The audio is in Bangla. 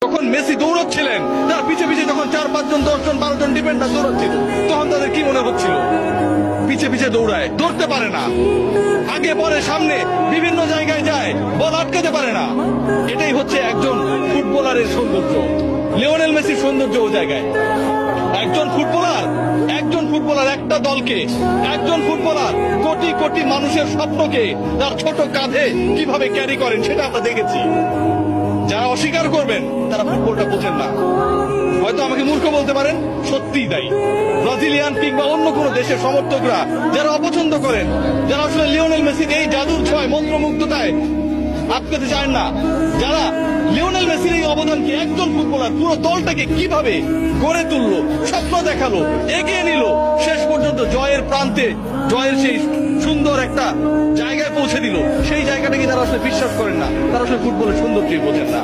যখন মেসি দৌড়চ্ছিলেন, তার পিছে পিছে যখন 4-5 জন 10 জন 12 জন ডিফেন্ডার দৌড়চ্ছিল, তখন তাদের কি মনে হচ্ছিল? পিছে পিছে দৌড়ায়, ধরতে পারে না, আগে পরে সামনে বিভিন্ন জায়গায় যায়, বল আটকাতে পারে না। এটাই হচ্ছে একজন ফুটবলারের সৌন্দর্য। লিওনেল মেসির সৌন্দর্য ও জায়গায়। একজন ফুটবলার একটা দলকে, একজন ফুটবলার কোটি কোটি মানুষের স্বপ্নকে তার ছোট কাঁধে কিভাবে ক্যারি করেন সেটা আমরা দেখেছি। যারা অস্বীকার করবেন তারা ফুটবলটা বোঝেন না। হয়তো আমাকে মূর্খ বলতে পারেন, সত্যিই তাই। ব্রাজিলিয়ান কিংবা অন্য কোন দেশের সমর্থকরা যারা অপছন্দ করেন, যারা আসলে লিওনেল মেসির এই জাদুর ছোঁয়ায় মন্ত্রমুগ্ধতায় আটকাতে চান না, যারা লিওনেল মেসির এই অবদানকে, একজন ফুটবলার পুরো দলটাকে কিভাবে গড়ে তুললো, স্বপ্ন দেখালো, এগিয়ে নিল, শেষ পর্যন্ত জয়ের প্রান্তে, জয়ের সেই সুন্দর একটা জায়গায় পৌঁছে দিল, সেই জায়গাটাকে তারা আসলে বিশ্বাস করেন না। তারা আসলে ফুটবলের সৌন্দর্যই বোঝেন না।